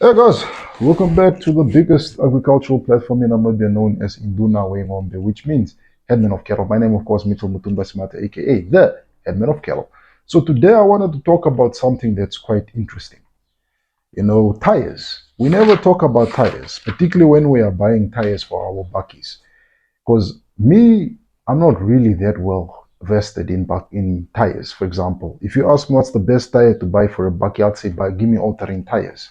Hey guys, welcome back to the biggest agricultural platform in Namibia known as Induna Wengombe, which means Headman of Cattle. My name, of course, Mitchell Mutumba Smata, aka the Headman of Cattle. So today I wanted to talk about something that's quite interesting. Tires. We never talk about tires, particularly when we are buying tires for our bakkies. Because me, I'm not really that well vested in tires. For example, if you ask me what's the best tire to buy for a bakkie, I'd say give me all-terrain tires.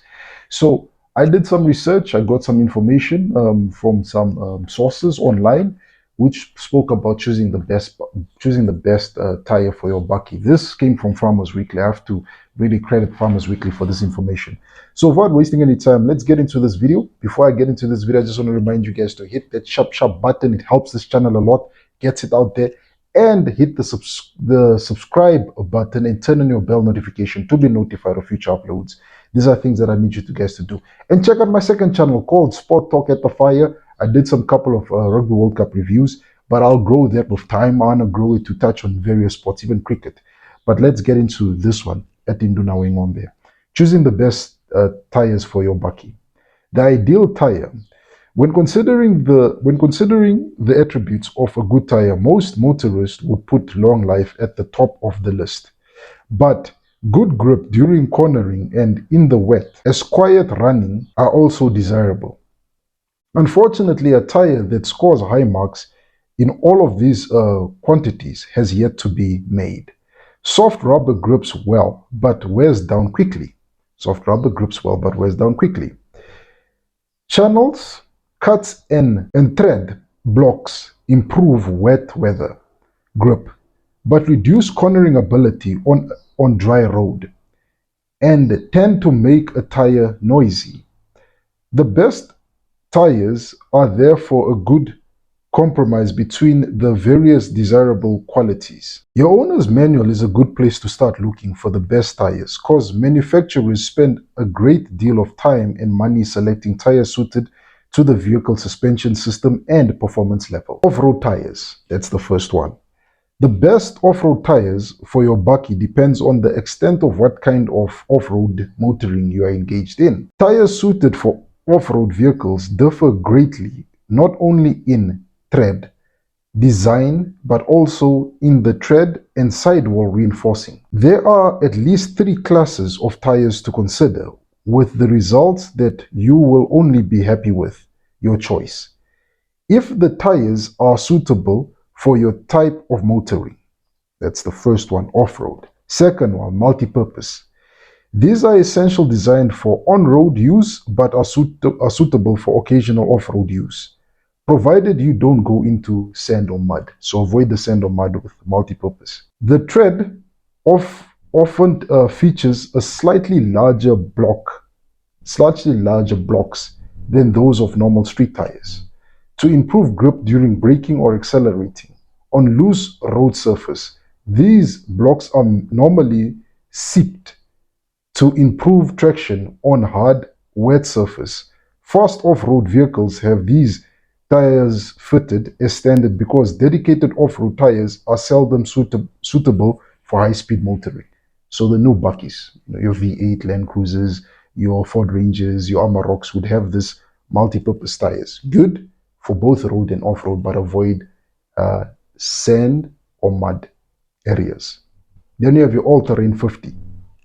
So I did some research. I got some information from some sources online, which spoke about choosing the best tire for your bakkie. This came from Farmers Weekly. I have to really credit Farmers Weekly for this information. So without wasting any time, let's get into this video. Before I get into this video, I just want to remind you guys to hit that sharp button. It helps this channel a lot, gets it out there, and hit the subscribe button and turn on your bell notification to be notified of future uploads. These are things that I need you guys to do. And check out my second channel called Sport Talk at the Fire. I did some couple of Rugby World Cup reviews, but I'll grow that with time. I want to grow it to touch on various sports, even cricket. But let's get into this one at Induna Wengombe. Choosing the best tires for your bakkie. The ideal tire. When considering the attributes of a good tire, most motorists would put long life at the top of the list. But good grip during cornering and in the wet, as quiet running are also desirable. Unfortunately, a tire that scores high marks in all of these quantities has yet to be made. Soft rubber grips well, but wears down quickly. Soft rubber grips well, but wears down quickly. Channels, cuts, and tread blocks improve wet weather grip, but reduce cornering ability on dry road and tend to make a tire noisy. The best tires are therefore a good compromise between the various desirable qualities. Your owner's manual is a good place to start looking for the best tires because manufacturers spend a great deal of time and money selecting tires suited to the vehicle suspension system and performance level. Off-road tires, that's the first one. The best off-road tires for your bakkie depends on the extent of what kind of off-road motoring you are engaged in. Tires suited for off-road vehicles differ greatly, not only in tread, design, but also in the tread and sidewall reinforcing. There are at least 3 classes of tires to consider, with the results that you will only be happy with your choice. If the tires are suitable for your type of motoring, that's the first one, off-road. Second one, multi-purpose. These are essentially designed for on-road use, but are suitable for occasional off-road use, provided you don't go into sand or mud. So avoid the sand or mud with multi-purpose. The tread often features a slightly larger blocks than those of normal street tires to improve grip during braking or accelerating. On loose road surface, these blocks are normally seeped to improve traction on hard, wet surface. Fast off-road vehicles have these tires fitted as standard because dedicated off-road tires are seldom suitable for high-speed motoring. So the new bakkies, your V8 Land Cruisers, your Ford Rangers, your Amaroks would have this multi-purpose tires. Good for both road and off-road, but avoid sand or mud areas. Then you have your all-terrain 50.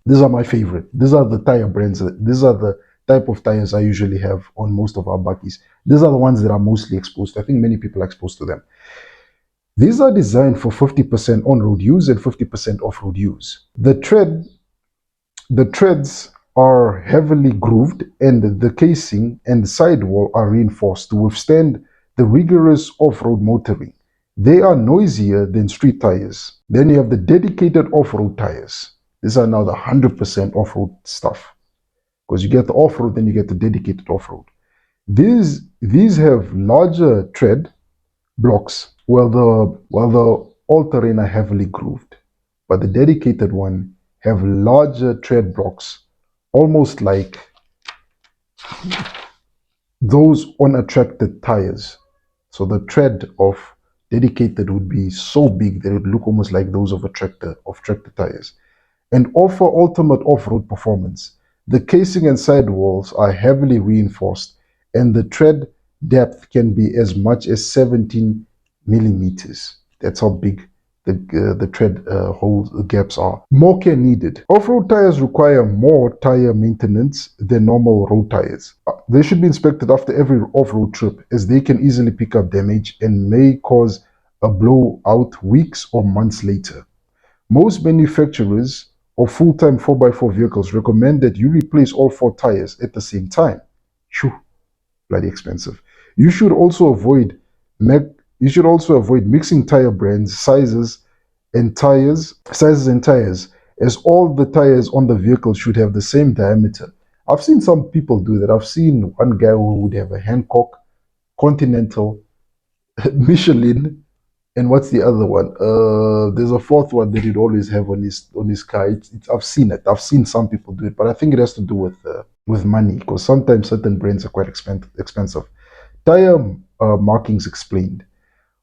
These are my favorite. These are the tire brands. These are the type of tires I usually have on most of our bakkies. These are the ones that are mostly exposed. I think many people are exposed to them. These are designed for 50% on-road use and 50% off-road use. The treads are heavily grooved and the casing and sidewall are reinforced to withstand the rigorous off-road motoring. They are noisier than street tires. Then you have the dedicated off-road tires. These are now the 100% off-road stuff. Because you get the off-road, then you get the dedicated off-road. These have larger tread blocks, while the all-terrain are heavily grooved. But the dedicated one have larger tread blocks, almost like those on attracted tires. So the tread of dedicated would be so big that it would look almost like those of tractor tires, and offer ultimate off-road performance. The casing and sidewalls are heavily reinforced, and the tread depth can be as much as 17 millimeters. That's how big the tread holes gaps are. More care needed. Off-road tires require more tire maintenance than normal road tires. They should be inspected after every off-road trip, as they can easily pick up damage and may cause a blowout weeks or months later. Most manufacturers of full-time 4x4 vehicles recommend that you replace all four tires at the same time. Phew, bloody expensive. You should also avoid you should also avoid mixing tire brands, sizes and tires, as all the tires on the vehicle should have the same diameter. I've seen some people do that. I've seen one guy who would have a Hancock, Continental, Michelin, and what's the other one? There's a fourth one that he'd always have on his car. I've seen it. I've seen some people do it, but I think it has to do with money, because sometimes certain brands are quite expensive. Tire markings explained.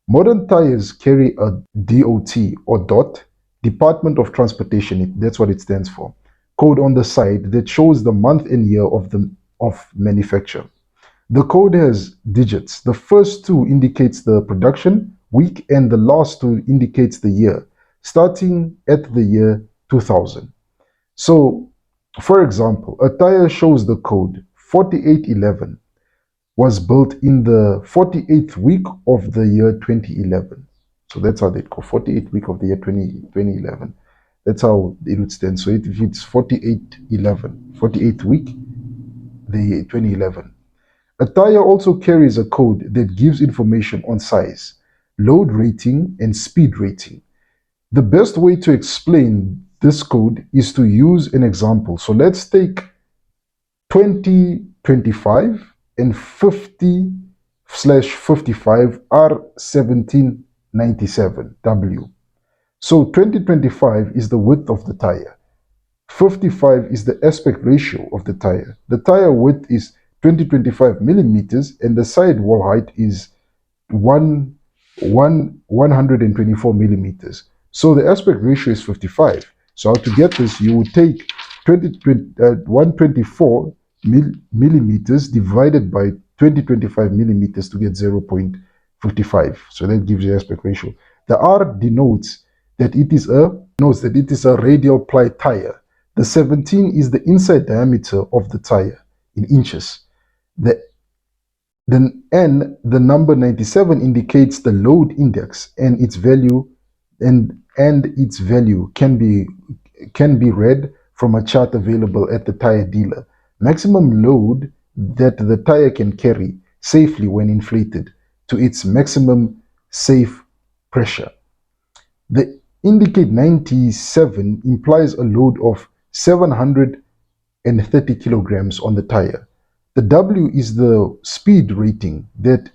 Modern tires carry a DOT or DOT, Department of Transportation. That's what it stands for. Code on the side that shows the month and year of manufacture. The code has digits. The first two indicates the production week and the last two indicates the year, starting at the year 2000. So, for example, a tire shows the code 4811 was built in the 48th week of the year 2011. So that's how they go, 48th week of the year 2011. That's how it would stand. So if it's 4811, 48th week, the year 2011. A tire also carries a code that gives information on size, load rating, and speed rating. The best way to explain this code is to use an example. So let's take 2025 and 50/55 R1797W. So 2025 is the width of the tire. 55 is the aspect ratio of the tire. The tire width is 2025 millimeters and the sidewall height is 124 millimeters. So the aspect ratio is 55. So to get this, you would take 124 millimeters divided by 2025 millimeters to get 0.55. So that gives you aspect ratio. The R denotes that it is a radial ply tire. The 17 is the inside diameter of the tire in inches. The the number 97 indicates the load index and its value can be read from a chart available at the tire dealer. Maximum load that the tire can carry safely when inflated to its maximum safe pressure. The indicate 97 implies a load of 730 kilograms on the tire. The W is the speed rating that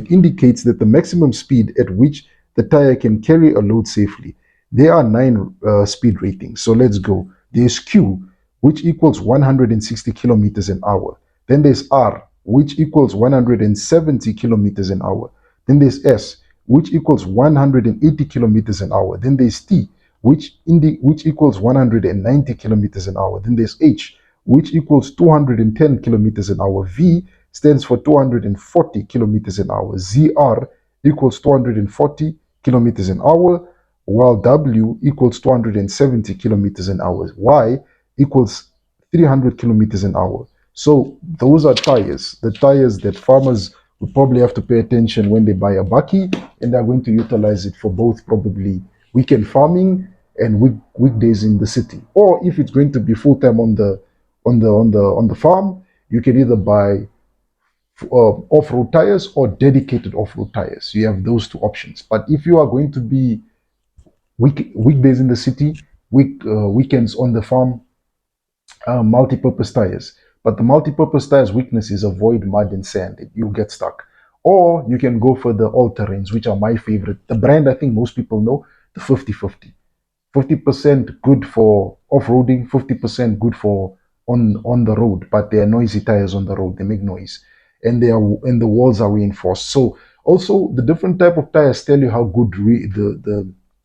indicates that the maximum speed at which the tire can carry a load safely. There are 9 speed ratings. So let's go. There's Q, which equals 160 kilometers an hour. Then there's R, which equals 170 kilometers an hour. Then there's S, which equals 180 kilometers an hour. Then there's T, which equals 190 kilometers an hour. Then there's H, which equals 210 kilometers an hour. V stands for 240 kilometers an hour. ZR equals 240 kilometers an hour, while W equals 270 kilometers an hour. Y equals 300 kilometers an hour. So those are tires, the tires that farmers would probably have to pay attention when they buy a bakkie, and they're going to utilize it for both probably weekend farming and weekdays in the city. Or if it's going to be full time on the farm, you can either buy off-road tires or dedicated off-road tires. You have those two options. But if you are going to be weekdays in the city, weekends on the farm, multi-purpose tires. But the multi-purpose tires weakness is avoid mud and sand. You'll get stuck. Or you can go for the all-terrains, which are my favorite. The brand I think most people know, the 50/50. 50% good for off-roading, 50% good for on the road, but they are noisy tires on the road. They make noise, and the walls are reinforced. So also the different type of tires tell you how good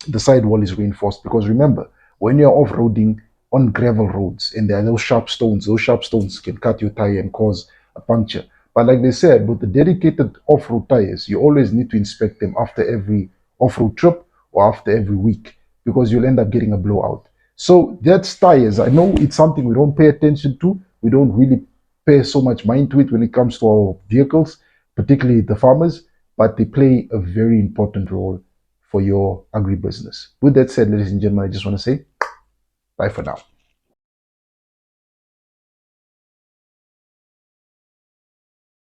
the sidewall is reinforced. Because remember, when you're off-roading, on gravel roads, and there are those sharp stones. Those sharp stones can cut your tire and cause a puncture. But like they said, with the dedicated off-road tires, you always need to inspect them after every off-road trip or after every week, because you'll end up getting a blowout. So that's tires. I know it's something we don't pay attention to. We don't really pay so much mind to it when it comes to our vehicles, particularly the farmers, but they play a very important role for your agribusiness. With that said, ladies and gentlemen, I just want to say bye for now.